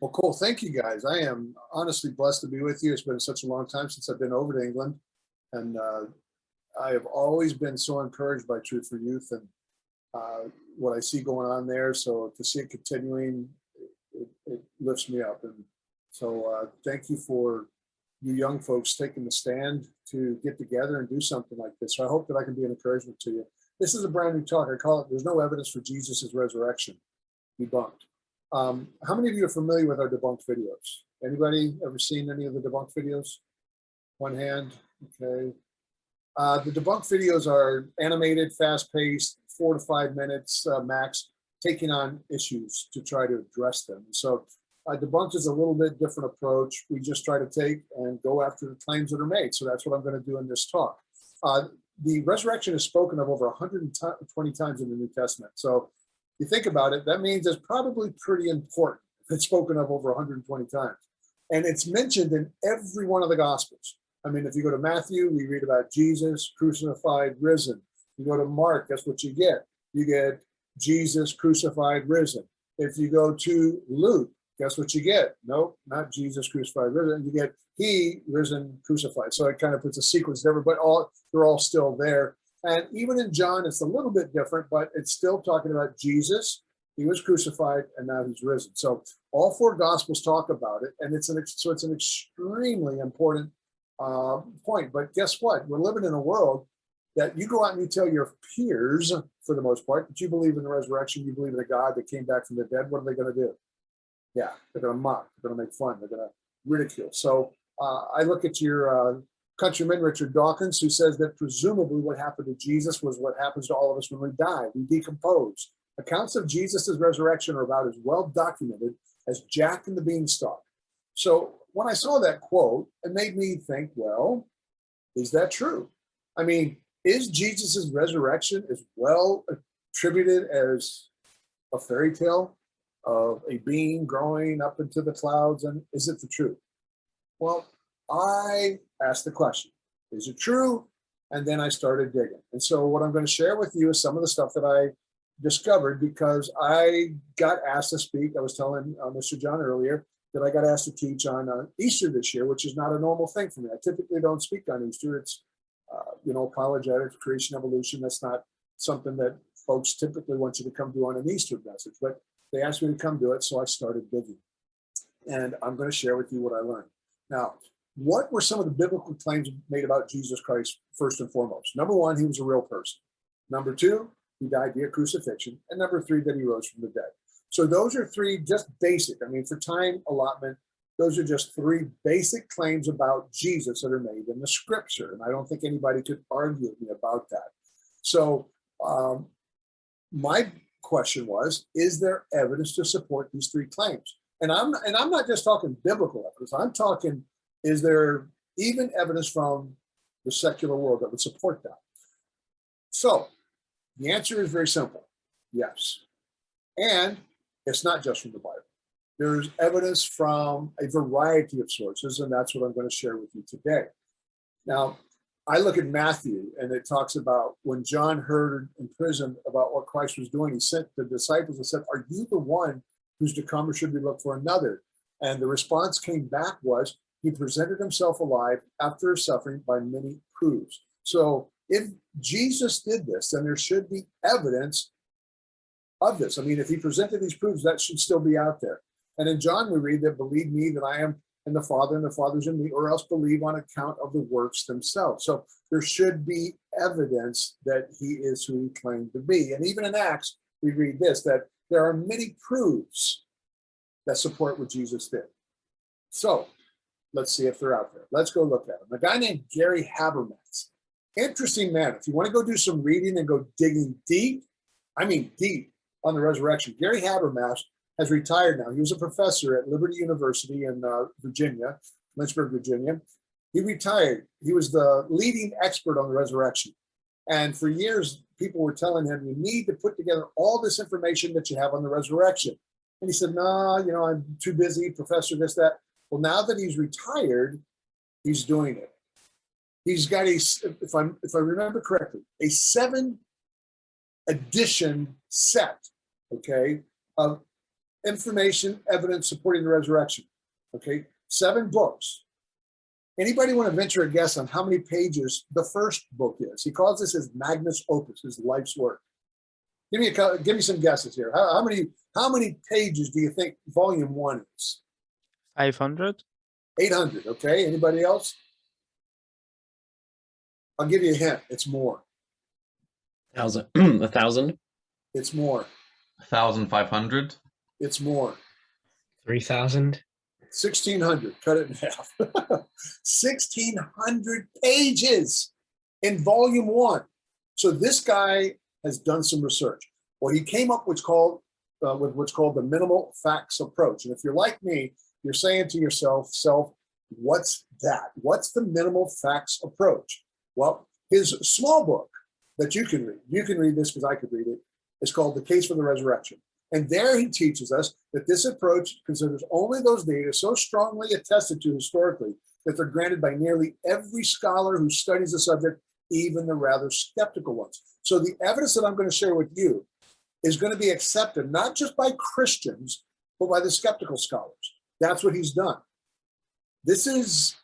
Well, cool. Thank you, guys. I am honestly blessed to be with you. It's been such a long time since I've been over to England, and I have always been so encouraged by Truth for Youth and what I see going on there. So to see it continuing, it lifts me up. And so thank you for you young folks taking the stand to get together and do something like this. So I hope that I can be an encouragement to you. This is a brand new talk. I call it "There's No Evidence for Jesus' Resurrection, Debunked." How many of you are familiar with our debunked videos? Anybody ever seen any of the debunked videos? One hand, okay. The debunked videos are animated, fast-paced, 4 to 5 minutes max, taking on issues to try to address them. So debunked is a little bit different approach. We just try to take and go after the claims that are made. So that's what I'm going to do in this talk. The resurrection is spoken of over 120 times in the New Testament. So you think about it, that means it's probably pretty important. It's spoken of over 120 times. And it's mentioned in every one of the Gospels. I mean, if you go to Matthew, we read about Jesus crucified, risen. You go to Mark, that's what you get. You get Jesus crucified, risen. If you go to Luke, guess what you get? Nope, not Jesus crucified, risen. You get he risen, crucified. So it kind of puts a sequence there, but they're all still there. And even in John, it's a little bit different, but it's still talking about Jesus. He was crucified, and now he's risen. So all 4 Gospels talk about it, and it's an extremely important point. But guess what? We're living in a world that you go out and you tell your peers, for the most part, that you believe in the resurrection, you believe in a God that came back from the dead. What are they going to do? Yeah, they're going to mock. They're going to make fun. They're going to ridicule. So I look at your countryman Richard Dawkins, who says that presumably what happened to Jesus was what happens to all of us when we die. We decompose. Accounts of Jesus' resurrection are about as well documented as Jack and the Beanstalk. So when I saw that quote, it made me think, well, is that true? I mean, is Jesus' resurrection as well attributed as a fairy tale of a being growing up into the clouds? And is it the truth? Well, I asked the question, is it true? And then I started digging. And so what I'm going to share with you is some of the stuff that I discovered because I got asked to speak. I was telling Mr. John earlier that I got asked to teach on Easter this year, which is not a normal thing for me. I typically don't speak on Easter. It's, apologetics, creation, evolution. That's not something that folks typically want you to come do on an Easter message, but they asked me to come do it. So I started digging, and I'm going to share with you what I learned. Now, what were some of the biblical claims made about Jesus Christ, first and foremost? Number 1, he was a real person. Number 2, he died via crucifixion. And number 3, that he rose from the dead. So those are 3 just basic. I mean, for time allotment, those are just 3 basic claims about Jesus that are made in the scripture. And I don't think anybody could argue with me about that. So my question was, is there evidence to support these 3 claims? And I'm not just talking biblical evidence. I'm talking, is there even evidence from the secular world that would support that? So the answer is very simple. Yes. And it's not just from the Bible. There's evidence from a variety of sources, and that's what I'm going to share with you today. Now, I look at Matthew, and it talks about when John heard in prison about what Christ was doing, he sent the disciples and said, "Are you the one who's to come, or should we look for another?" And the response came back was, he presented himself alive after suffering by many proofs. So if Jesus did this, then there should be evidence of this. I mean, if he presented these proofs, that should still be out there. And in John, we read that believe me that I am in the Father and the Father's in me, or else believe on account of the works themselves. So there should be evidence that he is who he claimed to be. And even in Acts, we read this, that there are many proofs that support what Jesus did. So let's see if they're out there. Let's go look at them. A guy named Gary Habermas. Interesting man. If you want to go do some reading and go digging deep, I mean deep, on the resurrection. Gary Habermas has retired now. He was a professor at Liberty University in Virginia, Lynchburg, Virginia. He retired. He was the leading expert on the resurrection. And for years, people were telling him, you need to put together all this information that you have on the resurrection. And he said, no, I'm too busy, professor, this, that. Well, now that he's retired, he's doing it. He's got if I remember correctly, a 7-edition set, okay, of information, evidence supporting the resurrection. Okay, 7 books. Anybody want to venture a guess on how many pages the first book is? He calls this his magnus opus, his life's work. Give me some guesses here. How many pages do you think volume 1 is? 500. 800. Okay. Anybody else? I'll give you a hint. It's more. 1,000. 1,000. It's more. 1,500. It's more. 3,000. 1,600. Cut it in half. 1,600 pages in volume 1. So this guy has done some research. Well, he came up with what's called the minimal facts approach. And if you're like me, you're saying to yourself, what's that? What's the minimal facts approach? Well, his small book that you can read this because I could read it, is called The Case for the Resurrection. And there he teaches us that this approach considers only those data so strongly attested to historically that they're granted by nearly every scholar who studies the subject, even the rather skeptical ones. So the evidence that I'm going to share with you is going to be accepted not just by Christians, but by the skeptical scholars. That's what he's done. This is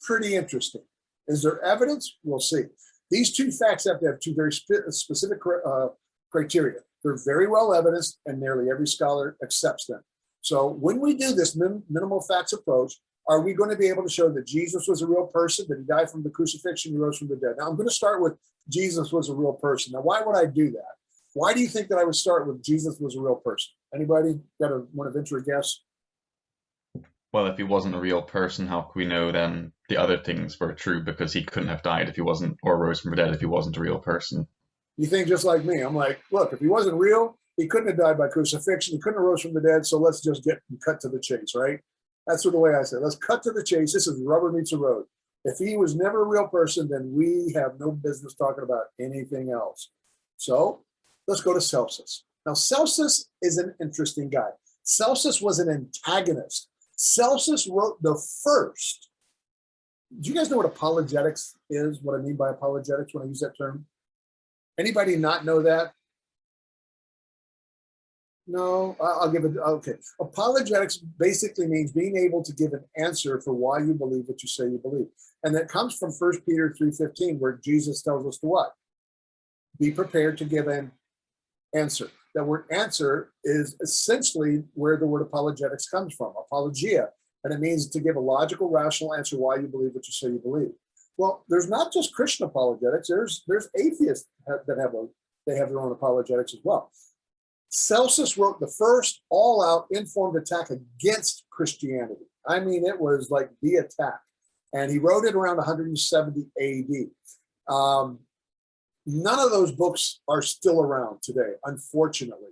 pretty interesting. Is there evidence? We'll see. These 2 facts have to have 2 very specific criteria. They're very well evidenced, and nearly every scholar accepts them. So when we do this minimal facts approach, are we going to be able to show that Jesus was a real person, that he died from the crucifixion, he rose from the dead? Now, I'm going to start with Jesus was a real person. Now, why would I do that? Why do you think that I would start with Jesus was a real person? Anybody want to venture a guess? Well, if he wasn't a real person, how can we know then the other things were true? Because he couldn't have died if he wasn't, or rose from the dead if he wasn't a real person. You think just like me. I'm like, look, if he wasn't real, he couldn't have died by crucifixion. He couldn't have rose from the dead. So let's just cut to the chase, right? That's the way I say it. Let's cut to the chase. This is rubber meets the road. If he was never a real person, then we have no business talking about anything else. So let's go to Celsus. Now, Celsus is an interesting guy. Celsus was an antagonist. Celsus wrote the first. Do you guys know what apologetics is? What I mean by apologetics when I use that term? Anybody not know that? No, I'll give it. Okay. Apologetics basically means being able to give an answer for why you believe what you say you believe. And that comes from 1 Peter 3:15, where Jesus tells us to what? Be prepared to give an answer. That word answer is essentially where the word apologetics comes from, apologia. And it means to give a logical, rational answer why you believe what you say you believe. Well, there's not just Christian apologetics. There's atheists that have their own apologetics as well. Celsus wrote the first all-out informed attack against Christianity. I mean, it was like the attack. And he wrote it around 170 AD. None of those books are still around today, unfortunately.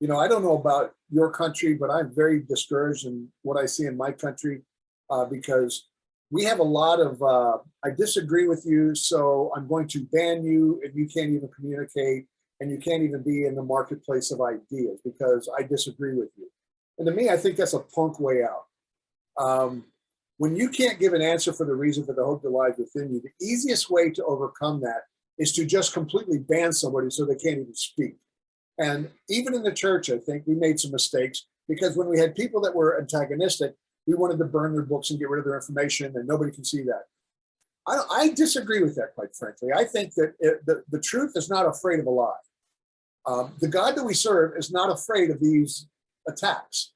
You know, I don't know about your country, but I'm very discouraged in what I see in my country because we have a lot of, I disagree with you, so I'm going to ban you, and you can't even communicate, and you can't even be in the marketplace of ideas because I disagree with you. And to me, I think that's a punk way out. When you can't give an answer for the reason for the hope that lies within you, the easiest way to overcome that is to just completely ban somebody so they can't even speak. And even in the church, I think we made some mistakes because when we had people that were antagonistic, we wanted to burn their books and get rid of their information, and nobody can see that. I disagree with that, quite frankly. I think that the truth is not afraid of a lie. The God that we serve is not afraid of these attacks.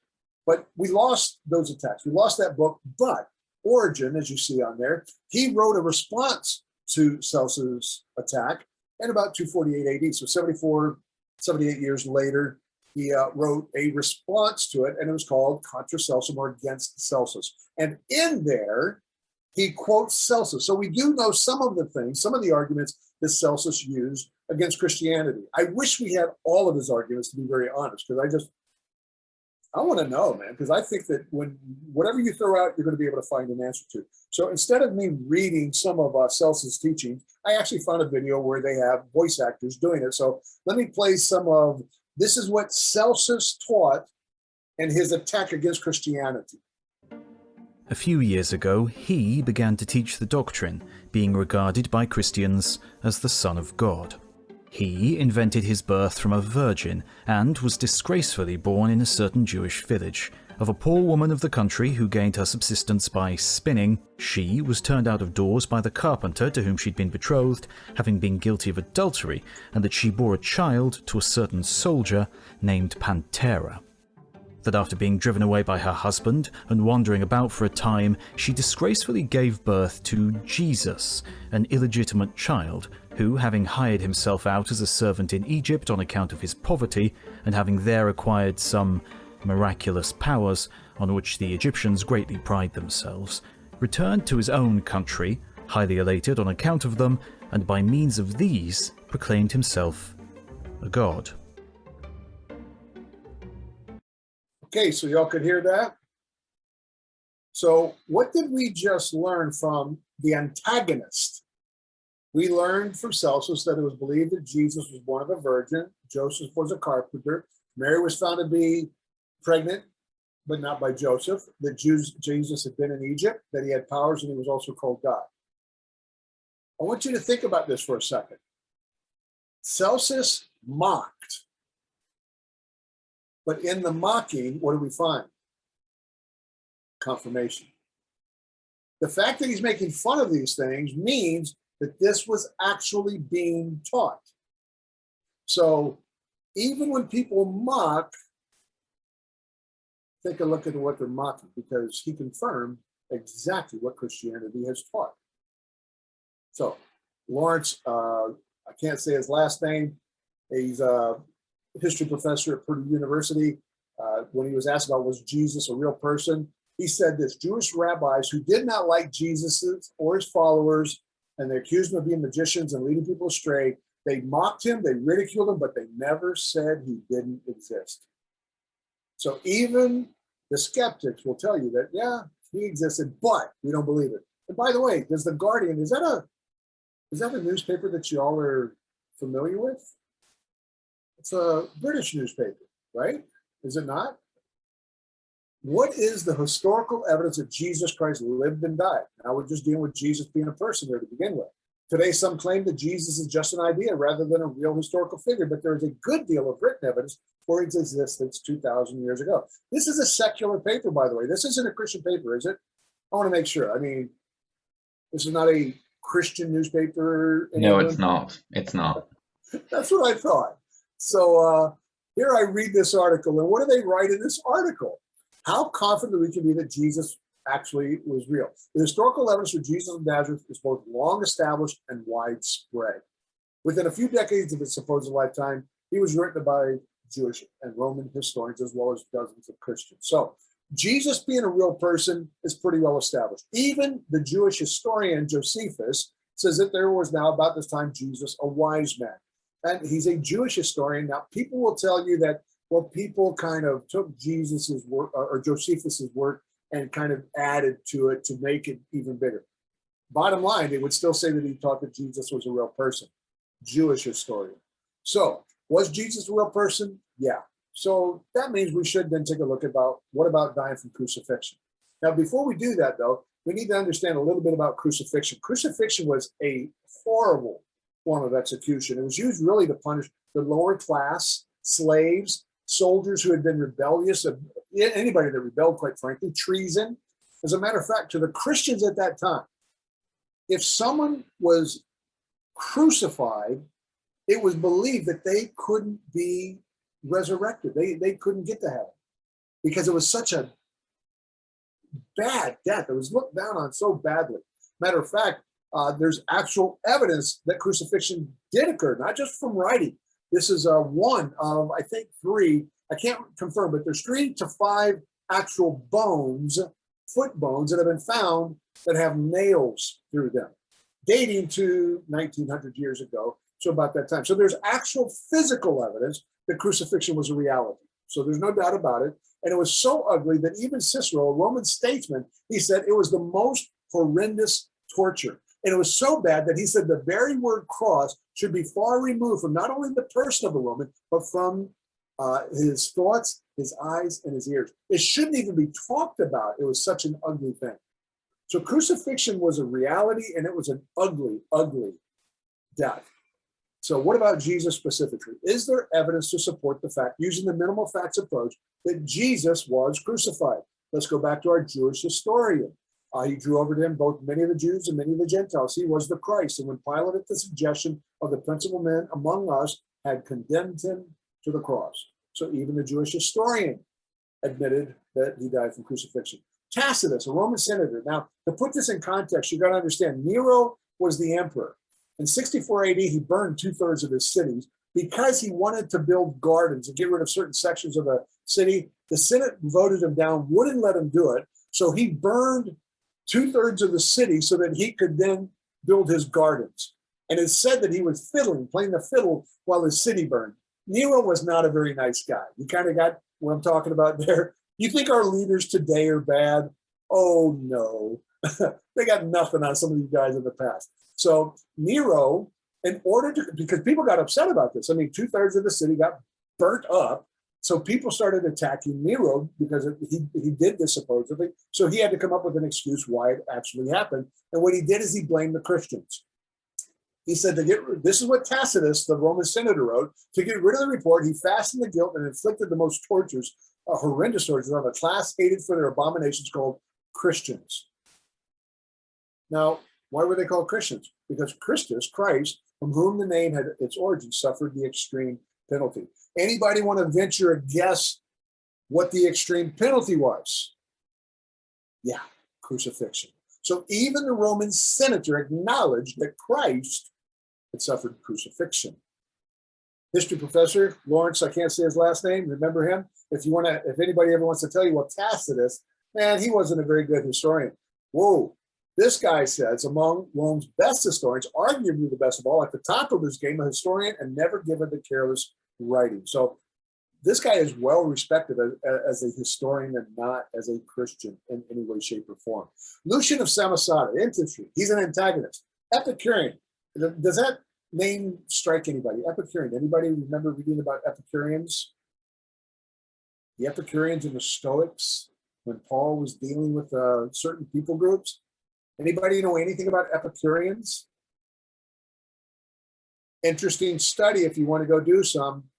But we lost those attacks. We lost that book. But Origen, as you see on there, he wrote a response to Celsus' attack in about 248 AD. So 78 years later, he wrote a response to it, and it was called Contra Celsum, or Against Celsus. And in there, he quotes Celsus. So we do know some of the things, some of the arguments that Celsus used against Christianity. I wish we had all of his arguments, to be very honest, because I want to know, man, because I think that whatever you throw out, you're going to be able to find an answer to. So instead of me reading some of Celsus' teaching, I actually found a video where they have voice actors doing it. So let me play some of, this is what Celsus taught and his attack against Christianity. A few years ago, he began to teach the doctrine, being regarded by Christians as the Son of God. He invented his birth from a virgin and was disgracefully born in a certain Jewish village. Of a poor woman of the country who gained her subsistence by spinning, she was turned out of doors by the carpenter to whom she'd been betrothed, having been guilty of adultery, and that she bore a child to a certain soldier named Pantera. That after being driven away by her husband and wandering about for a time, she disgracefully gave birth to Jesus, an illegitimate child, who, having hired himself out as a servant in Egypt on account of his poverty, and having there acquired some miraculous powers on which the Egyptians greatly pride themselves, returned to his own country, highly elated on account of them, and by means of these proclaimed himself a god. Okay, so y'all could hear that? So what did we just learn from the antagonist? We learned from Celsus that it was believed that Jesus was born of a virgin, Joseph was a carpenter, Mary was found to be pregnant, but not by Joseph, that Jesus had been in Egypt, that he had powers, and he was also called God. I want you to think about this for a second. Celsus mocked. But in the mocking, what do we find? Confirmation. The fact that he's making fun of these things means that this was actually being taught. So even when people mock, take a look at what they're mocking, because he confirmed exactly what Christianity has taught. So Lawrence, I can't say his last name. He's a history professor at Purdue University. When he was asked about was Jesus a real person, he said this: Jewish rabbis who did not like Jesus or his followers, and they accused him of being magicians and leading people astray, they mocked him, they ridiculed him, but they never said he didn't exist. So even the skeptics will tell you that, yeah, he existed, but we don't believe it. And by the way, does the Guardian, is that a newspaper that you all are familiar with? It's a British newspaper, right? Is it not? What is the historical evidence that Jesus Christ lived and died? Now we're just dealing with Jesus being a person there to begin with. Today, some claim that Jesus is just an idea rather than a real historical figure, but there is a good deal of written evidence for its existence 2,000 years ago. This is a secular paper, by the way. This isn't a Christian paper, is it? I want to make sure. I mean, this is not a Christian newspaper. No, it's not. It's not. That's what I thought. So here I read this article, and what do they write in this article? How confident we can be that Jesus actually was real. The historical evidence for Jesus of Nazareth is both long established and widespread. Within a few decades of his supposed lifetime, he was written by Jewish and Roman historians as well as dozens of Christians. So Jesus being a real person is pretty well established. Even the Jewish historian Josephus says that there was now about this time Jesus a wise man. And he's a Jewish historian. Now people will tell you that, well, people kind of took Jesus's work or Josephus's work and kind of added to it to make it even bigger. Bottom line, they would still say that he taught that Jesus was a real person. Jewish historian. So was Jesus a real person? Yeah. So that means we should then take a look about what about dying from crucifixion. Now, before we do that, though, we need to understand a little bit about crucifixion. Crucifixion was a horrible form of execution. It was used really to punish the lower class, slaves, soldiers who had been rebellious, anybody that rebelled, quite frankly, treason. As a matter of fact, to the Christians at that time, if someone was crucified, it was believed that they couldn't be resurrected. They couldn't get to heaven because it was such a bad death. It was looked down on so badly. Matter of fact, there's actual evidence that crucifixion did occur, not just from writing. This is one of, I think, 3, I can't confirm, but there's 3 to 5 actual bones, foot bones that have been found that have nails through them, dating to 1900 years ago, so about that time. So there's actual physical evidence that crucifixion was a reality. So there's no doubt about it. And it was so ugly that even Cicero, a Roman statesman, he said it was the most horrendous torture. And it was so bad that he said the very word cross should be far removed from not only the person of a Roman, but from his thoughts, his eyes, and his ears. It shouldn't even be talked about. It was such an ugly thing. So crucifixion was a reality, and it was an ugly, ugly death. So what about Jesus specifically? Is there evidence to support the fact, using the minimal facts approach, that Jesus was crucified? Let's go back to our Jewish historian. He drew over to him both many of the Jews and many of the Gentiles. He was the Christ. And when Pilate, at the suggestion of the principal men among us, had condemned him to the cross. So even the Jewish historian admitted that he died from crucifixion. Tacitus, a Roman senator. Now, to put this in context, you got to understand, Nero was the emperor. In 64 AD, he burned 2/3 of his cities because he wanted to build gardens and get rid of certain sections of the city. The Senate voted him down, wouldn't let him do it. So he burned 2/3 of the city so that he could then build his gardens. And it's said that he was fiddling, playing the fiddle while his city burned. Nero was not a very nice guy. You kind of got what I'm talking about there. You think our leaders today are bad? Oh, no. They got nothing on some of these guys in the past. So Nero, in order to, because people got upset about this. I mean, 2/3 of the city got burnt up. So people started attacking Nero because he did this supposedly. So he had to come up with an excuse why it actually happened. And what he did is he blamed the Christians. He said, this is what Tacitus, the Roman senator, wrote. To get rid of the report, he fastened the guilt and inflicted the most tortures, horrendous tortures, on a class hated for their abominations called Christians. Now, why were they called Christians? Because Christus, Christ, from whom the name had its origin, suffered the extreme penalty. Anybody want to venture a guess what the extreme penalty was? Yeah, crucifixion. So even the Roman senator acknowledged that Christ had suffered crucifixion. History professor Lawrence, I can't say his last name, remember him? If anybody ever wants to tell you, well, Tacitus, man, he wasn't a very good historian. Whoa, this guy says, among Rome's best historians, arguably the best of all, at the top of his game, a historian and never given to careless writing. So this guy is well respected as a historian and not as a Christian in any way, shape, or form. Lucian of Samosata, interesting. He's an antagonist. Epicurean. Does that name strike anybody? Epicurean. Anybody remember reading about Epicureans? The Epicureans and the Stoics, when Paul was dealing with certain people groups. Anybody know anything about Epicureans? Interesting study if you want to go do some.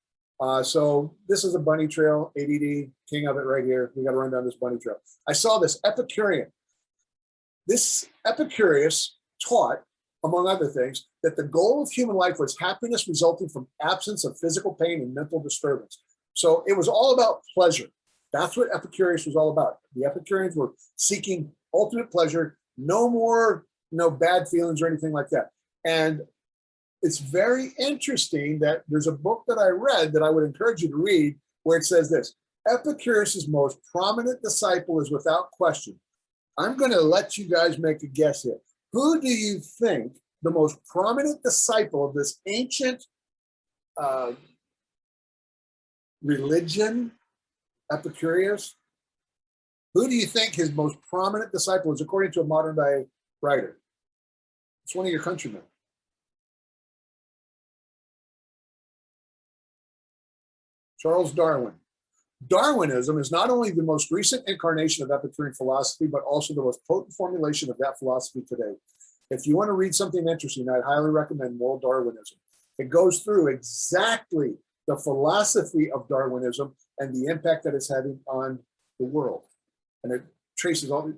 So this is a bunny trail, ADD, king of it right here. We got to run down this bunny trail. I saw this Epicurean. This Epicurus taught, among other things, that the goal of human life was happiness resulting from absence of physical pain and mental disturbance. So it was all about pleasure. That's what Epicurus was all about. The Epicureans were seeking ultimate pleasure, no more, no bad feelings or anything like that. And it's very interesting that there's a book that I read that I would encourage you to read where it says this: Epicurus' most prominent disciple is without question. I'm going to let you guys make a guess here. Who do you think the most prominent disciple of this ancient religion, Epicurus? Who do you think his most prominent disciple is, according to a modern day writer? It's one of your countrymen. Charles Darwin. Darwinism is not only the most recent incarnation of Epicurean philosophy, but also the most potent formulation of that philosophy today. If you want to read something interesting, I'd highly recommend Moral Darwinism. It goes through exactly the philosophy of Darwinism and the impact that it's having on the world. And it traces all the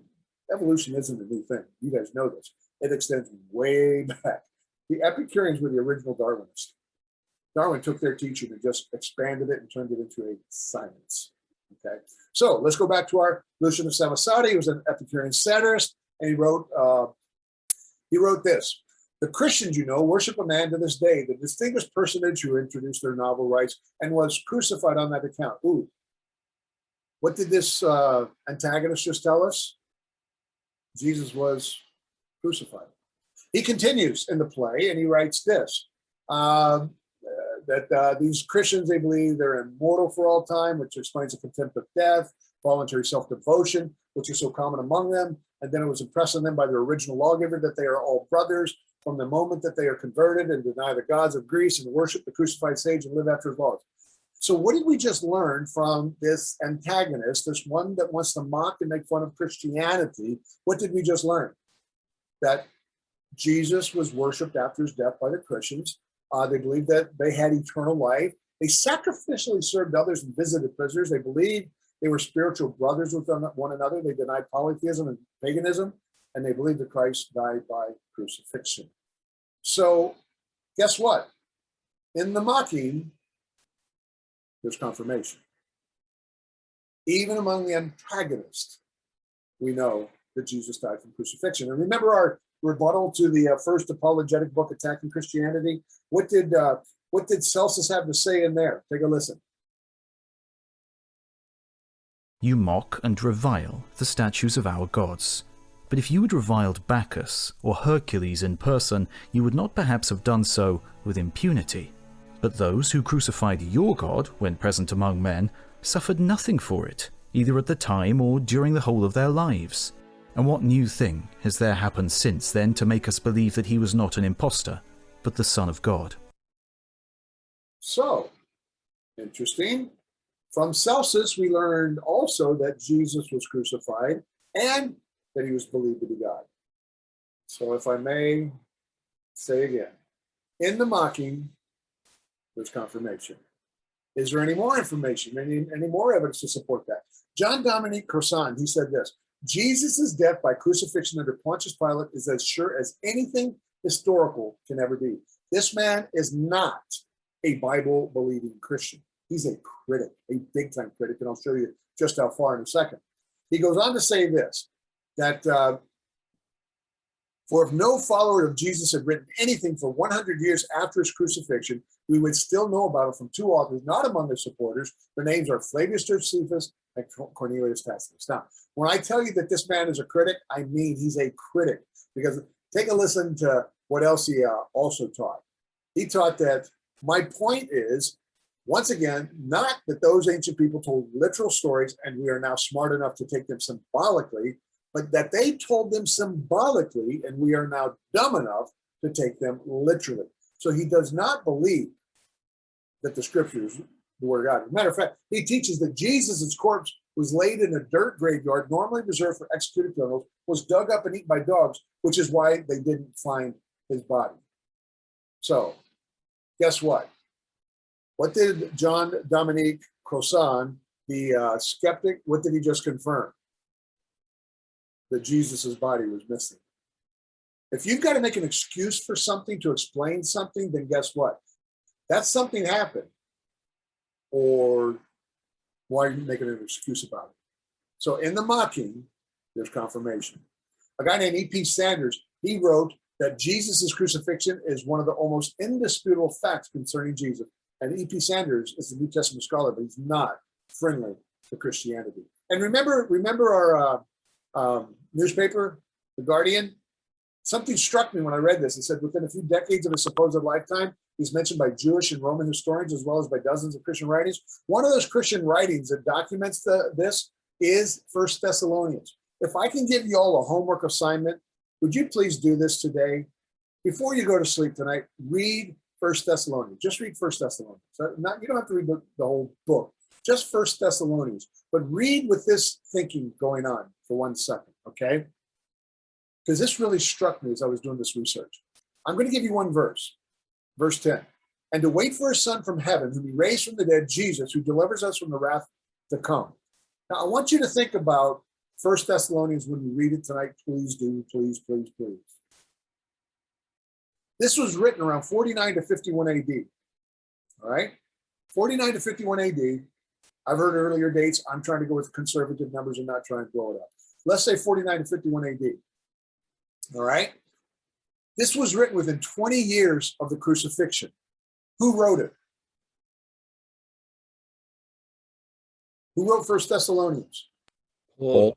evolution isn't a new thing. You guys know this. It extends way back. The Epicureans were the original Darwinists. Darwin took their teaching and just expanded it and turned it into a science. Okay, so let's go back to our Lucian of Samosata. He was an Epicurean satirist, and he wrote this: the Christians, you know, worship a man to this day, the distinguished personage who introduced their novel rights and was crucified on that account. Ooh, what did this antagonist just tell us? Jesus was crucified. He continues in the play, and he writes this. That these Christians, they believe they're immortal for all time, which explains the contempt of death, voluntary self-devotion, which is so common among them. And then it was impressed on them by their original lawgiver that they are all brothers from the moment that they are converted and deny the gods of Greece and worship the crucified sage and live after his laws. So what did we just learn from this antagonist, this one that wants to mock and make fun of Christianity? What did we just learn? That Jesus was worshipped after his death by the Christians, They believed that they had eternal life. They sacrificially served others and visited prisoners. They believed they were spiritual brothers with one another. They denied polytheism and paganism, and they believed that Christ died by crucifixion. So guess what? In the mocking, there's confirmation. Even among the antagonists, we know that Jesus died from crucifixion. And remember our rebuttal to the first apologetic book, Attacking Christianity? What did Celsus have to say in there? Take a listen. You mock and revile the statues of our gods. But if you had reviled Bacchus or Hercules in person, you would not perhaps have done so with impunity. But those who crucified your God when present among men suffered nothing for it, either at the time or during the whole of their lives. And what new thing has there happened since then to make us believe that he was not an impostor, but the Son of God? So, interesting. From Celsus, we learned also that Jesus was crucified and that he was believed to be God. So if I may say again, in the mocking, there's confirmation. Is there any more information, any more evidence to support that? John Dominique Crossan, he said this: Jesus' death by crucifixion under Pontius Pilate is as sure as anything historical can ever be. This man is not a Bible-believing Christian. He's a critic, a big-time critic, and I'll show you just how far in a second. He goes on to say this, that for if no follower of Jesus had written anything for 100 years after his crucifixion, we would still know about it from two authors, not among their supporters. Their names are Flavius Josephus and Cornelius Tacitus. Now, when I tell you that this man is a critic, I mean he's a critic, because take a listen to what else he also taught. He taught that my point is, once again, not that those ancient people told literal stories and we are now smart enough to take them symbolically, but that they told them symbolically and we are now dumb enough to take them literally. So he does not believe that the scripture is the word of God. As a matter of fact, he teaches that Jesus' corpse was laid in a dirt graveyard, normally reserved for executed criminals, was dug up and eaten by dogs, which is why they didn't find his body. So, guess what? What did John Dominique Crossan, the skeptic, what did he just confirm? That Jesus' body was missing. If you've got to make an excuse for something to explain something, then guess what? That something happened. Or why are you making an excuse about it? So in the mocking, there's confirmation. A guy named E.P. Sanders, he wrote that Jesus' crucifixion is one of the almost indisputable facts concerning Jesus. And E.P. Sanders is a New Testament scholar, but he's not friendly to Christianity. And remember our newspaper, The Guardian? Something struck me when I read this. It said within a few decades of his supposed lifetime, he's mentioned by Jewish and Roman historians as well as by dozens of Christian writings. One of those Christian writings that documents this is 1 Thessalonians. If I can give you all a homework assignment, would you please do this today? Before you go to sleep tonight, read 1 Thessalonians. Just read 1 Thessalonians. You don't have to read the whole book, just 1 Thessalonians. But read with this thinking going on for 1 second, okay? Because this really struck me as I was doing this research. I'm going to give you one verse, verse 10. And to wait for his son from heaven, whom he raised from the dead, Jesus, who delivers us from the wrath to come. Now, I want you to think about 1 Thessalonians when you read it tonight. Please do, please, please, please. This was written around 49 to 51 AD. All right? 49 to 51 AD. I've heard earlier dates. I'm trying to go with conservative numbers and not try and blow it up. Let's say 49 to 51 AD. All right? This was written within 20 years of the crucifixion. Who wrote it? Who wrote 1 Thessalonians? Paul.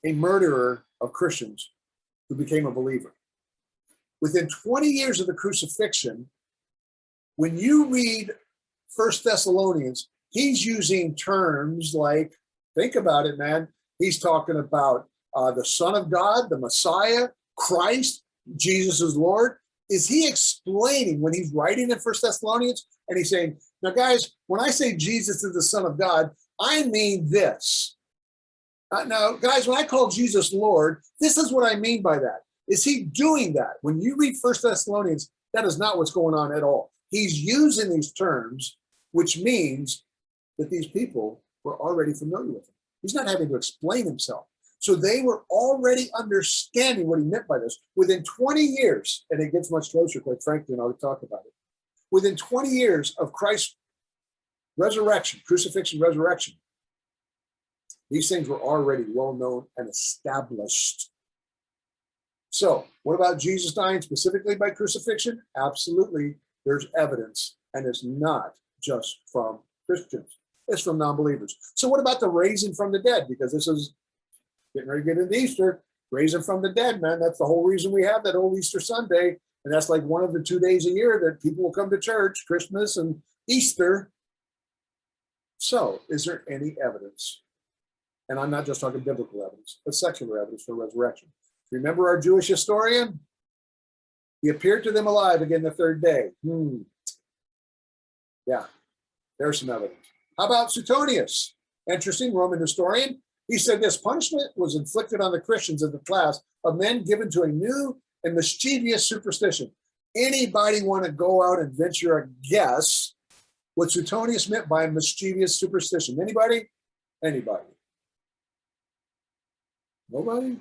A murderer of Christians who became a believer. Within 20 years of the crucifixion, when you read 1 Thessalonians, he's using terms like, think about it, man. He's talking about the Son of God, the Messiah, Christ, Jesus is Lord. Is he explaining when he's writing in 1 Thessalonians and he's saying, now guys, when I say Jesus is the Son of God, I mean this. Now, guys, when I call Jesus Lord, this is what I mean by that. Is he doing that? When you read 1 Thessalonians, that is not what's going on at all. He's using these terms, which means that these people were already familiar with him. He's not having to explain himself. So they were already understanding what he meant by this. Within 20 years, and it gets much closer, quite frankly, and I'll talk about it. Within 20 years of Christ's resurrection, crucifixion, resurrection, these things were already well known and established. So what about Jesus dying specifically by crucifixion? Absolutely, there's evidence, and it's not just from Christians. It's from non-believers. So what about the raising from the dead? Because this is getting ready to get into Easter, raising from the dead, man. That's the whole reason we have that whole Easter Sunday. And that's like one of the 2 days a year that people will come to church, Christmas and Easter. So is there any evidence? And I'm not just talking biblical evidence, but secular evidence for resurrection. Remember our Jewish historian? He appeared to them alive again the third day. Yeah, there's some evidence. How about Suetonius? Interesting Roman historian. He said this: punishment was inflicted on the Christians of the class of men given to a new and mischievous superstition. Anybody want to go out and venture a guess what Suetonius meant by mischievous superstition? Anybody? Anybody? Nobody?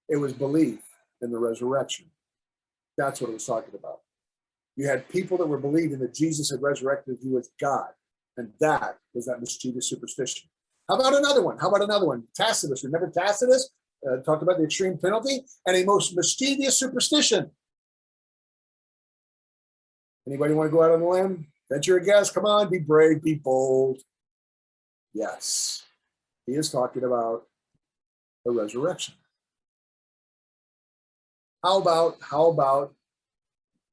It was belief in the resurrection. That's what it was talking about. You had people that were believing that Jesus had resurrected, he was God. And that was that mischievous superstition. How about another one? Tacitus. Remember Tacitus? Talked about the extreme penalty and a most mischievous superstition. Anybody want to go out on a limb? Venture a guess. Come on, be brave, be bold. Yes. He is talking about the resurrection. How about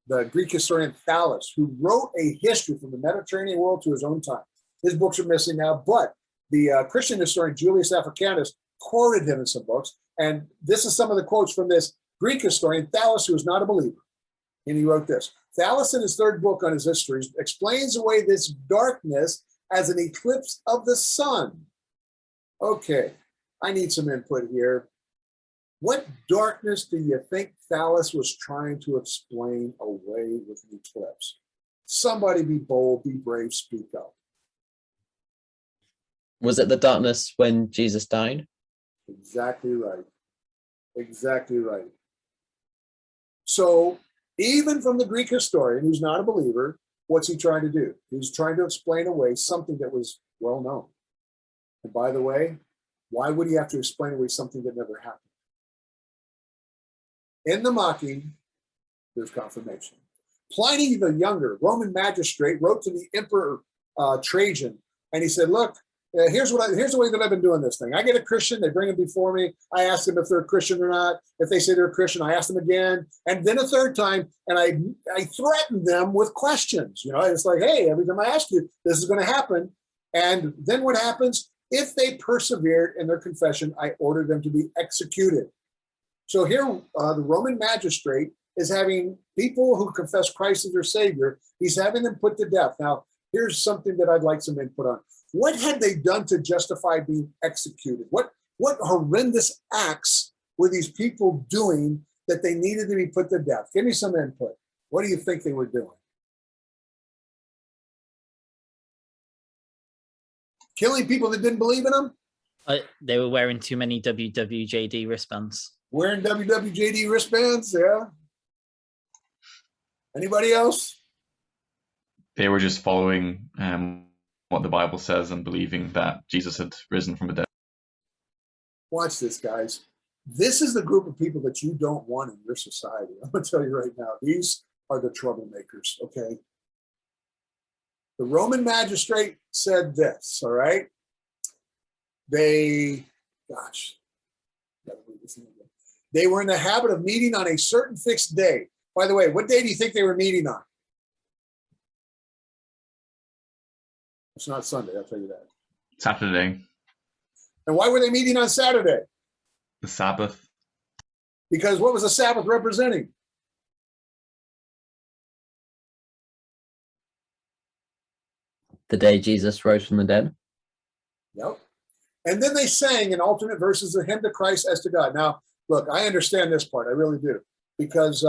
the Greek historian Thales, who wrote a history from the Mediterranean world to his own time? His books are missing now, but the Christian historian Julius Africanus quoted him in some books. And this is some of the quotes from this Greek historian Thales, who is not a believer. And he wrote this: Thales, in his third book on his histories, explains away this darkness as an eclipse of the sun. Okay, I need some input here. What darkness do you think Thales was trying to explain away with an eclipse? Somebody be bold, be brave, speak up. Was it the darkness when Jesus died? Exactly right. Exactly right. So even from the Greek historian, who's not a believer, what's he trying to do? He's trying to explain away something that was well known. And by the way, why would he have to explain away something that never happened? In the mocking, there's confirmation. Pliny the Younger, Roman magistrate, wrote to the Emperor Trajan, and he said, look, here's the way that I've been doing this thing. I get a Christian, they bring them before me. I ask them if they're a Christian or not. If they say they're a Christian, I ask them again, and then a third time, and I threaten them with questions. You know, it's like, hey, every time I ask you, this is going to happen. And then what happens? If they persevered in their confession, I order them to be executed. So here, the Roman magistrate is having people who confess Christ as their Savior, he's having them put to death. Now, here's something that I'd like some input on. What had they done to justify being executed? What horrendous acts were these people doing that they needed to be put to death? Give me some input. What do you think they were doing? Killing people that didn't believe in them? They were wearing too many WWJD wristbands. Wearing WWJD wristbands, yeah. Anybody else? They were just following what the Bible says and believing that Jesus had risen from the dead. Watch this, guys. This is the group of people that you don't want in your society. I'm going to tell you right now, these are the troublemakers, okay? The Roman magistrate said this, all right? They were in the habit of meeting on a certain fixed day. By the way, what day do you think they were meeting on? It's not Sunday, I'll tell you that. Saturday. And why were they meeting on Saturday? The Sabbath. Because what was the Sabbath representing? The day Jesus rose from the dead? Yep. And then they sang in alternate verses the hymn to Christ as to God. Now, look, I understand this part. I really do. Because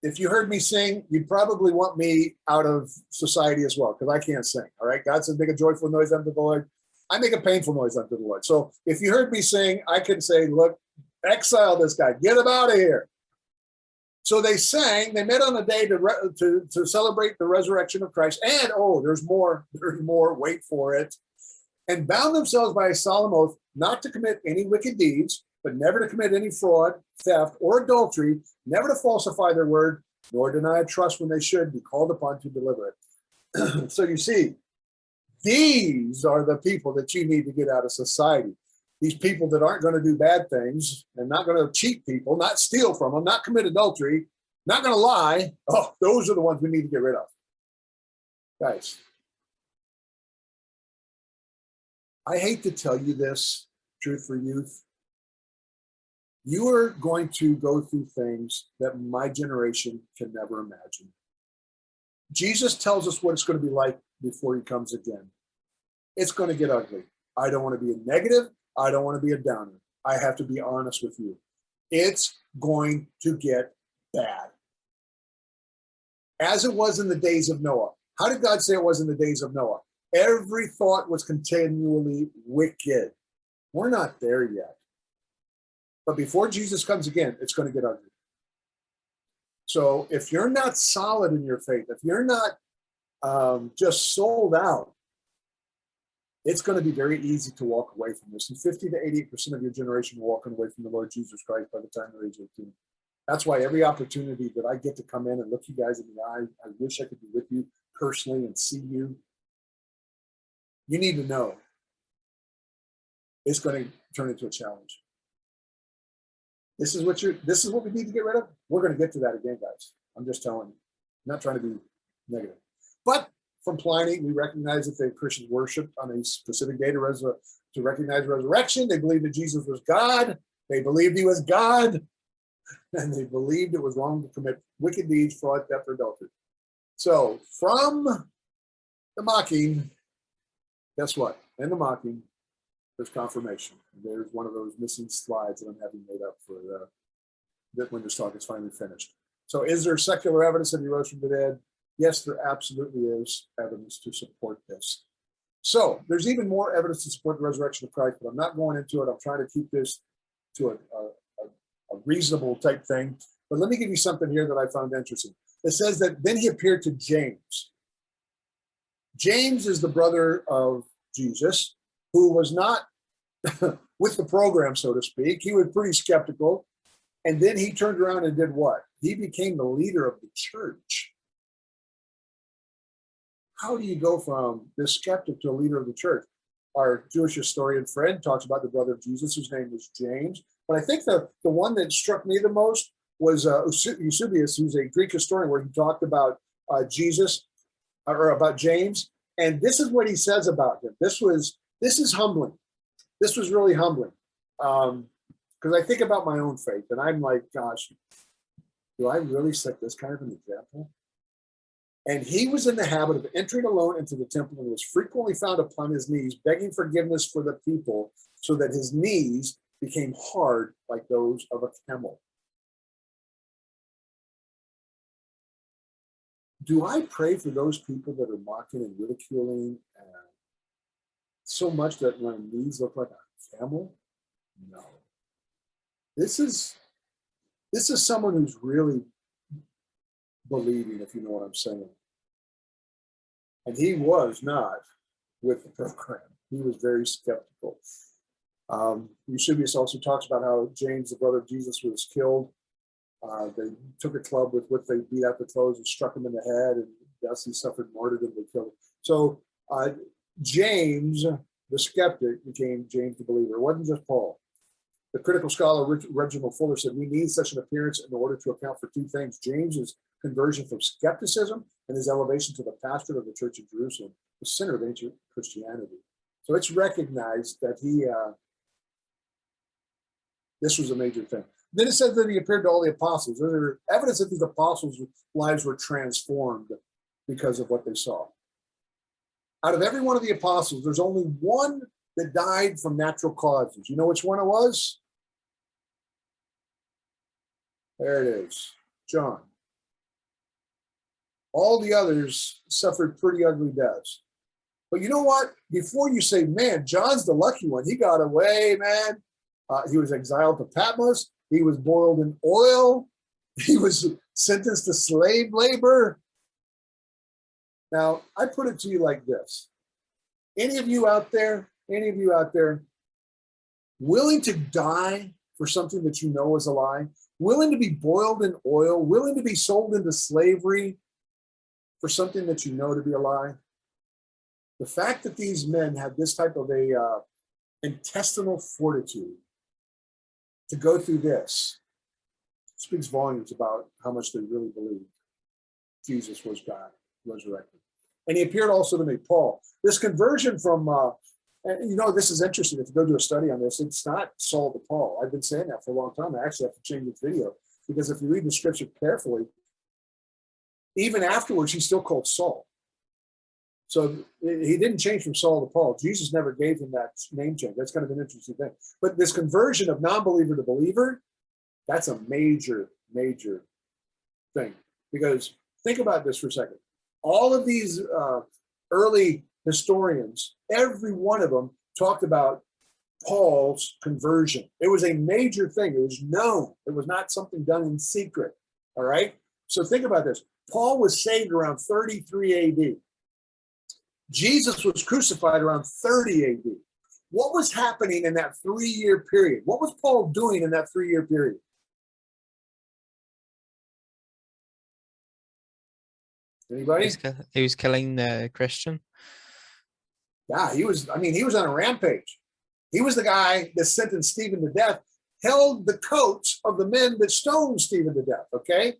if you heard me sing, you'd probably want me out of society as well, because I can't sing. All right. God says, make a joyful noise unto the Lord. I make a painful noise unto the Lord. So if you heard me sing, I could say, look, exile this guy, get him out of here. So they sang, they met on a day to celebrate the resurrection of Christ. And, oh, there's more, wait for it. And bound themselves by a solemn oath not to commit any wicked deeds, but never to commit any fraud, theft, or adultery, never to falsify their word, nor deny trust when they should be called upon to deliver it. So you see, these are the people that you need to get out of society. These people that aren't going to do bad things and not going to cheat people, not steal from them, not commit adultery, not going to lie. Oh, those are the ones we need to get rid of. Guys, I hate to tell you this, Truth for Youth. You are going to go through things that my generation can never imagine. Jesus tells us what it's going to be like before he comes again. It's going to get ugly. I don't want to be a negative. I don't want to be a downer. I have to be honest with you. It's going to get bad. As it was in the days of Noah. How did God say it was in the days of Noah? Every thought was continually wicked. We're not there yet. But before Jesus comes again, it's going to get ugly. So if you're not solid in your faith, if you're not just sold out, it's going to be very easy to walk away from this. And 50 to 88% of your generation are walking away from the Lord Jesus Christ by the time they're age 18. That's why every opportunity that I get to come in and look you guys in the eye, I wish I could be with you personally and see you. You need to know it's going to turn into a challenge. This is what we need to get rid of. We're going to get to that again, guys. I'm just telling you. I'm not trying to be negative. But from Pliny, we recognize that the Christians worshiped on a specific day to recognize resurrection. They believed that Jesus was God. They believed he was God. And they believed it was wrong to commit wicked deeds, fraud, theft, or adultery. So from the mocking, guess what? In the mocking, there's confirmation. There's one of those missing slides that I'm having made up for that when this talk is finally finished. So is there secular evidence that he rose from the dead? Yes, there absolutely is evidence to support this. So there's even more evidence to support the resurrection of Christ, but I'm not going into it. I'm trying to keep this to a reasonable type thing. But let me give you something here that I found interesting. It says that then he appeared to James. James is the brother of Jesus, who was not with the program, so to speak. He was pretty skeptical. And then he turned around and did what? He became the leader of the church. How do you go from this skeptic to a leader of the church? Our Jewish historian friend talks about the brother of Jesus, whose name was James. But I think the one that struck me the most was Eusebius, who's a Greek historian, where he talked about Jesus, or about James. And this is what he says about him. This is humbling. This was really humbling. Because I think about my own faith, and I'm like, gosh, do I really set this kind of an example? And he was in the habit of entering alone into the temple and was frequently found upon his knees, begging forgiveness for the people, so that his knees became hard like those of a camel. Do I pray for those people that are mocking and ridiculing so much that my knees look like a camel? No. This is someone who's really believing, if you know what I'm saying. And he was not with the program. He was very skeptical. Eusebius also talks about how James, the brother of Jesus, was killed. They took a club with which they beat out the toes and struck him in the head, and thus he suffered martyrdom. They killed him. So James, the skeptic, became James the believer. It wasn't just Paul. The critical scholar Reginald Fuller said, we need such an appearance in order to account for two things: James's conversion from skepticism and his elevation to the pastorate of the Church of Jerusalem, the center of ancient Christianity. So it's recognized that this was a major thing. Then it says that he appeared to all the apostles. There's evidence that these apostles' lives were transformed because of what they saw. Out of every one of the apostles, there's only one that died from natural causes. You know which one it was? There it is. John. All the others suffered pretty ugly deaths. But you know what? Before you say, man, John's the lucky one. He got away, man. He was exiled to Patmos. He was boiled in oil. He was sentenced to slave labor. Now, I put it to you like this. Any of you out there willing to die for something that you know is a lie, willing to be boiled in oil, willing to be sold into slavery for something that you know to be a lie? The fact that these men had this type of a intestinal fortitude to go through this speaks volumes about how much they really believed Jesus was God, resurrected. And he appeared also to me, Paul. This conversion from, and you know, this is interesting. If you go do a study on this, it's not Saul to Paul. I've been saying that for a long time. I actually have to change this video because if you read the scripture carefully, even afterwards, he's still called Saul. So he didn't change from Saul to Paul. Jesus never gave him that name change. That's kind of an interesting thing. But this conversion of non-believer to believer, that's a major, major thing. Because think about this for a second. All of these early historians, every one of them talked about Paul's conversion. It was a major thing. It was known. It was not something done in secret. All right? So think about this. Paul was saved around 33 AD. Jesus was crucified around 30 AD. What was happening in that 3-year period? What was Paul doing in that 3-year period? Anybody? He was killing the Christian. Yeah, he was on a rampage. He was the guy that sentenced Stephen to death, held the coats of the men that stoned Stephen to death, okay?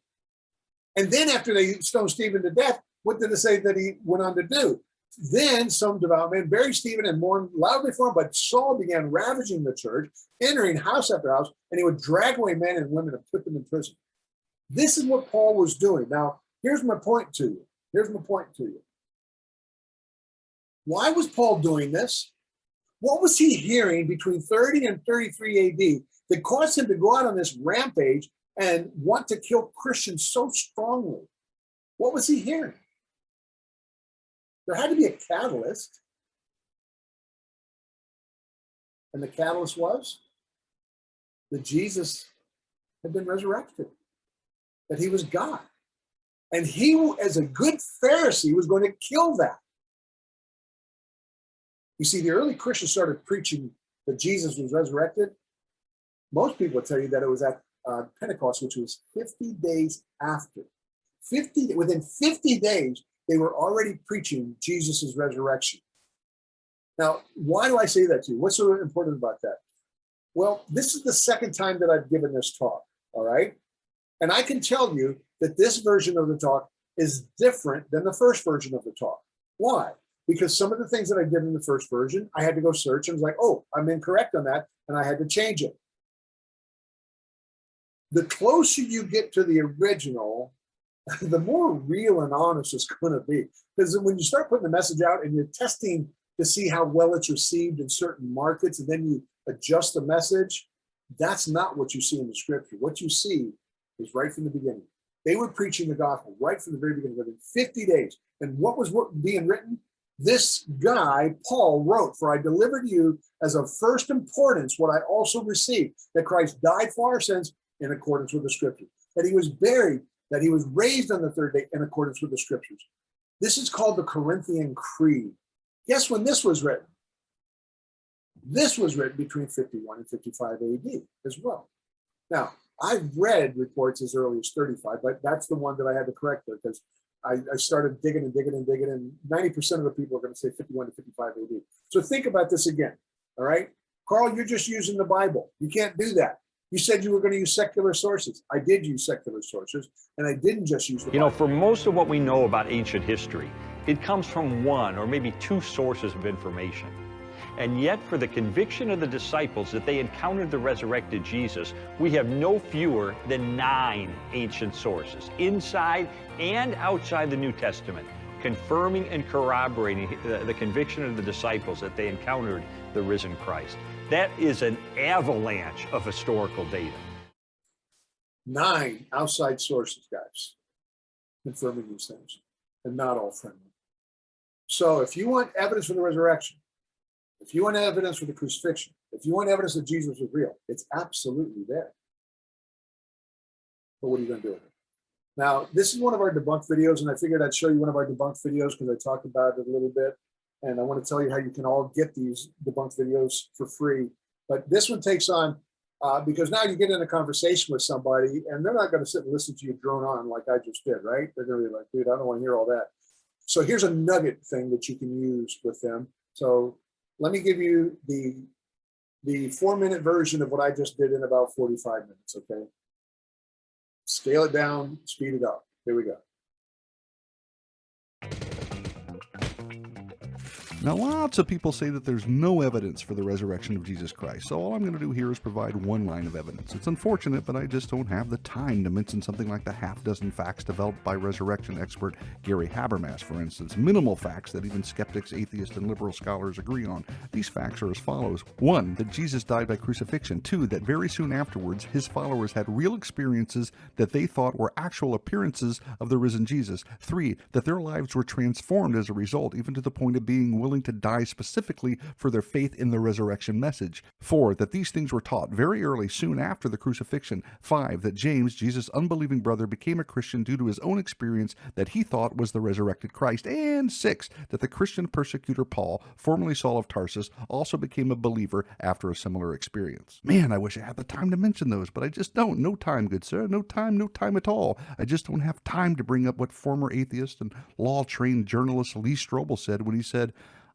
And then after they stoned Stephen to death, what did it say that he went on to do? Then some devout men buried Stephen and mourned loudly for him, but Saul began ravaging the church, entering house after house, and he would drag away men and women and put them in prison. This is what Paul was doing. Now, here's my point to you. Why was Paul doing this? What was he hearing between 30 and 33 AD that caused him to go out on this rampage and want to kill Christians so strongly? What was he hearing? There had to be a catalyst. And the catalyst was that Jesus had been resurrected, that he was God. And he, as a good Pharisee, was going to kill that. You see, the early Christians started preaching that Jesus was resurrected. Most people would tell you that it was at Pentecost, which was 50 days after. Within 50 days, they were already preaching Jesus' resurrection. Now, why do I say that to you? What's so important about that? Well, this is the second time that I've given this talk, all right? And I can tell you that this version of the talk is different than the first version of the talk. Why? Because some of the things that I did in the first version, I had to go search and was like, oh, I'm incorrect on that, and I had to change it. The closer you get to the original, the more real and honest it's going to be. Because when you start putting the message out and you're testing to see how well it's received in certain markets, and then you adjust the message, that's not what you see in the scripture. What you see is right from the beginning. They were preaching the gospel right from the very beginning, within 50 days. And what was being written? This guy, Paul, wrote, "For I delivered to you as of first importance what I also received, that Christ died for our sins in accordance with the scriptures, that he was buried, that he was raised on the third day in accordance with the scriptures." This is called the Corinthian Creed. Guess when this was written? This was written between 51 and 55 AD as well. Now, I've read reports as early as 35, but that's the one that I had to correct there because I started digging and 90% of the people are going to say 51 to 55 AD. So think about this again, all right? Carl, you're just using the Bible. You can't do that. You said you were going to use secular sources. I did use secular sources, and I didn't just use the Bible. You know, for most of what we know about ancient history, it comes from one or maybe two sources of information. And yet, for the conviction of the disciples that they encountered the resurrected Jesus, we have no fewer than 9 ancient sources, inside and outside the New Testament, confirming and corroborating the conviction of the disciples that they encountered the risen Christ. That is an avalanche of historical data. 9 outside sources, guys, confirming these things, and not all friendly. So if you want evidence for the resurrection, if you want evidence for the crucifixion, if you want evidence that Jesus was real, it's absolutely there. But what are you going to do with it? Now, this is one of our debunked videos, and I figured I'd show you one of our debunked videos because I talked about it a little bit. And I want to tell you how you can all get these debunked videos for free. But this one takes on, because now you get in a conversation with somebody, and they're not going to sit and listen to you drone on like I just did, right? They're going to be like, dude, I don't want to hear all that. So here's a nugget thing that you can use with them. So let me give you the 4-minute version of what I just did in about 45 minutes, okay? Scale it down, speed it up. Here we go. Now, lots of people say that there's no evidence for the resurrection of Jesus Christ, so all I'm going to do here is provide one line of evidence. It's unfortunate, but I just don't have the time to mention something like the half-dozen facts developed by resurrection expert Gary Habermas, for instance. Minimal facts that even skeptics, atheists, and liberal scholars agree on. These facts are as follows. 1. That Jesus died by crucifixion. 2. That very soon afterwards, his followers had real experiences that they thought were actual appearances of the risen Jesus. 3. That their lives were transformed as a result, even to the point of being willing to die specifically for their faith in the resurrection message. 4. That these things were taught very early, soon after the crucifixion. 5. That James, Jesus' unbelieving brother, became a Christian due to his own experience that he thought was the resurrected Christ. And 6. That the Christian persecutor Paul, formerly Saul of Tarsus, also became a believer after a similar experience. Man, I wish I had the time to mention those, but I just don't. No time, good sir. No time at all. I just don't have time to bring up what former atheist and law-trained journalist Lee Strobel said when he said,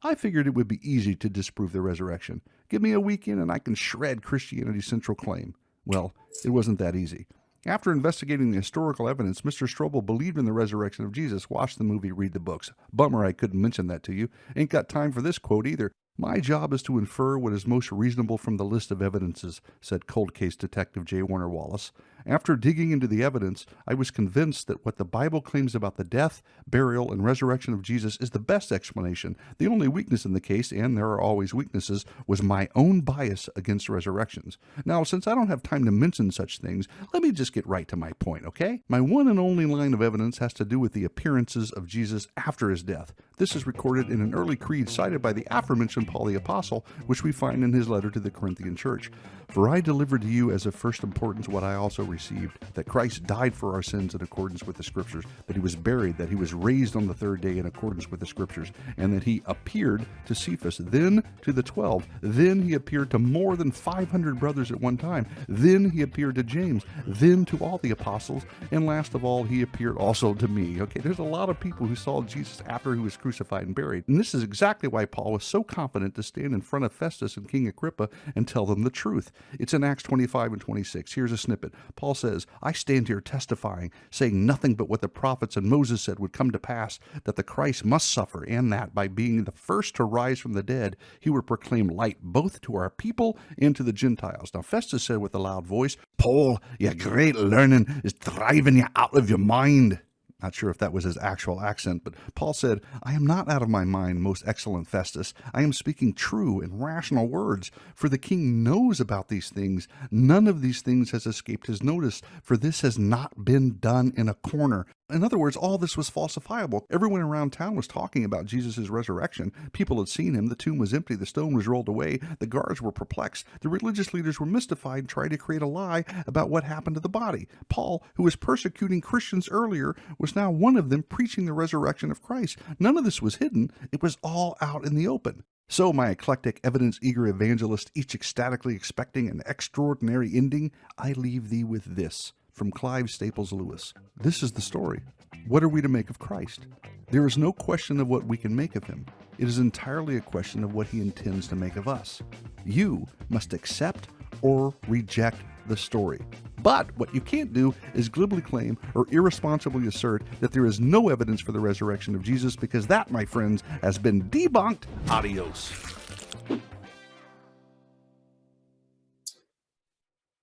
I figured it would be easy to disprove the resurrection. Give me a weekend and I can shred Christianity's central claim. Well, it wasn't that easy. After investigating the historical evidence, Mr. Strobel believed in the resurrection of Jesus. Watch the movie, read the books. Bummer I couldn't mention that to you. Ain't got time for this quote either. My job is to infer what is most reasonable from the list of evidences, said cold case detective J. Warner Wallace. After digging into the evidence, I was convinced that what the Bible claims about the death, burial, and resurrection of Jesus is the best explanation. The only weakness in the case, and there are always weaknesses, was my own bias against resurrections. Now, since I don't have time to mention such things, let me just get right to my point, okay? My one and only line of evidence has to do with the appearances of Jesus after his death. This is recorded in an early creed cited by the aforementioned Paul the Apostle, which we find in his letter to the Corinthian church. For I delivered to you as of first importance what I also received, that Christ died for our sins in accordance with the Scriptures, that he was buried, that he was raised on the third day in accordance with the Scriptures, and that he appeared to Cephas, then to the 12, then he appeared to more than 500 brothers at one time, then he appeared to James, then to all the apostles, and last of all he appeared also to me. Okay, there's a lot of people who saw Jesus after he was crucified and buried, and this is exactly why Paul was so confident to stand in front of Festus and King Agrippa and tell them the truth. It's in Acts 25 and 26. Here's a snippet. Paul says, I stand here testifying, saying nothing but what the prophets and Moses said would come to pass, that the Christ must suffer, and that by being the first to rise from the dead, he would proclaim light both to our people and to the Gentiles. Now Festus said with a loud voice, Paul, your great learning is driving you out of your mind. Not sure if that was his actual accent, but Paul said, I am not out of my mind, most excellent Festus. I am speaking true and rational words, for the king knows about these things. None of these things has escaped his notice, for this has not been done in a corner. In other words, all this was falsifiable. Everyone around town was talking about Jesus' resurrection. People had seen him. The tomb was empty. The stone was rolled away. The guards were perplexed. The religious leaders were mystified and tried to create a lie about what happened to the body. Paul, who was persecuting Christians earlier, was now one of them preaching the resurrection of Christ. None of this was hidden. It was all out in the open. So, my eclectic, evidence-eager evangelist, each ecstatically expecting an extraordinary ending, I leave thee with this. From Clive Staples Lewis. This is the story. What are we to make of Christ? There is no question of what we can make of him. It is entirely a question of what he intends to make of us. You must accept or reject the story. But what you can't do is glibly claim or irresponsibly assert that there is no evidence for the resurrection of Jesus, because that, my friends, has been debunked. Adios.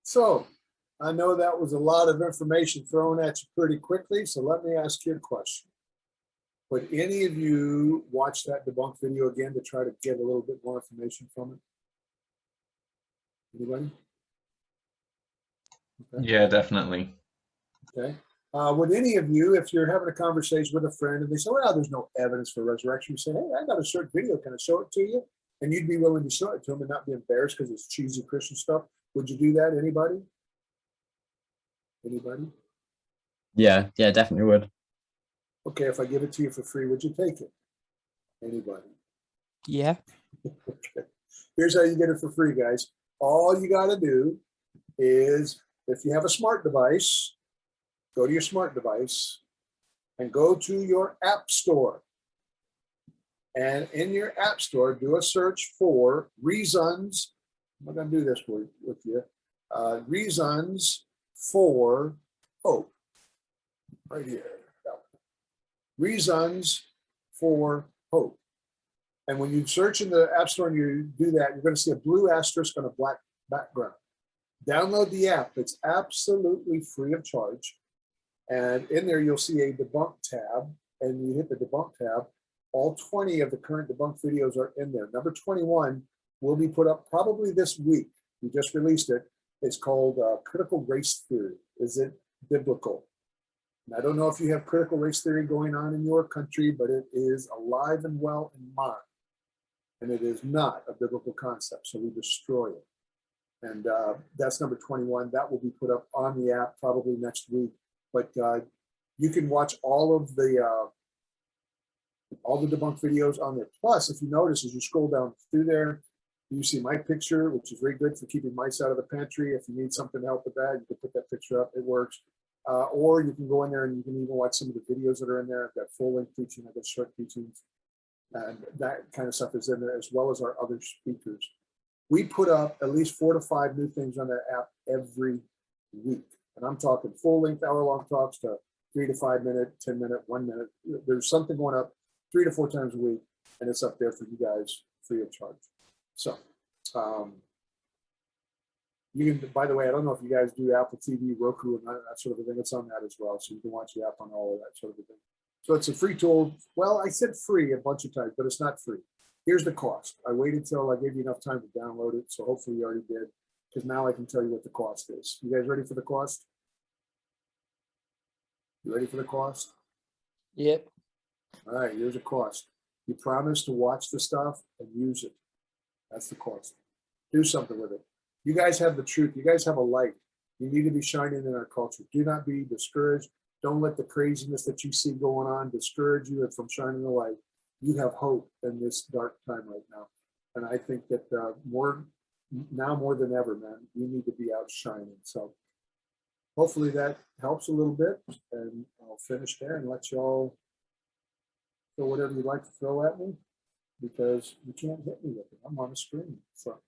So, I know that was a lot of information thrown at you pretty quickly, so let me ask you a question. Would any of you watch that debunked video again to try to get a little bit more information from it? Anybody? Yeah, definitely. Okay. Would any of you, if you're having a conversation with a friend and they say, well, there's no evidence for resurrection, you say, hey, I got a short video, can I show it to you? And you'd be willing to show it to them and not be embarrassed because it's cheesy Christian stuff. Would you do that? Anybody? Anybody? Yeah, definitely would. Okay, if I give it to you for free, would you take it? Anybody? Yeah. Okay. Here's how you get it for free, guys. All you got to do is, if you have a smart device, go to your smart device and go to your app store. And in your app store, do a search for reasons. I'm going to do this with you. Reasons for hope. Right here. Reasons for hope. And when you search in the App Store and you do that, you're going to see a blue asterisk on a black background. Download the app. It's absolutely free of charge. And in there, you'll see a Debunked tab. And you hit the Debunked tab. All 20 of the current Debunked videos are in there. Number 21 will be put up probably this week. We just released it. It's called Critical Race Theory. Is it biblical? And I don't know if you have critical race theory going on in your country, but it is alive and well in mine. And it is not a biblical concept, so we destroy it. And that's number 21. That will be put up on the app probably next week. But you can watch all the Debunked videos on there. Plus, if you notice, as you scroll down through there, you see my picture, which is very good for keeping mice out of the pantry. If you need something to help with that, you can put that picture up. It works. Or you can go in there and you can even watch some of the videos that are in there. I've got full-length teaching, I've got short teachings, and that kind of stuff is in there, as well as our other speakers. We put up at least 4 to 5 new things on that app every week. And I'm talking full-length, hour-long talks to 3 to 5 minute, 10 minute, 1 minute. There's something going up 3 to 4 times a week, and it's up there for you guys free of charge. So, you can, by the way, I don't know if you guys do Apple TV, Roku, and that sort of a thing. It's on that as well. So you can watch the app on all of that sort of a thing. So it's a free tool. Well, I said free a bunch of times, but it's not free. Here's the cost. I waited till I gave you enough time to download it. So hopefully you already did, because now I can tell you what the cost is. You guys ready for the cost? You ready for the cost? Yep. All right, here's a cost. You promise to watch the stuff and use it. That's the cost. Do something with it. You guys have the truth. You guys have a light. You need to be shining in our culture. Do not be discouraged. Don't let the craziness that you see going on discourage you from shining the light. You have hope in this dark time right now. And I think that more than ever, man, you need to be out shining. So hopefully that helps a little bit. And I'll finish there and let y'all throw whatever you'd like to throw at me, because you can't hit me with it. I'm on the screen. So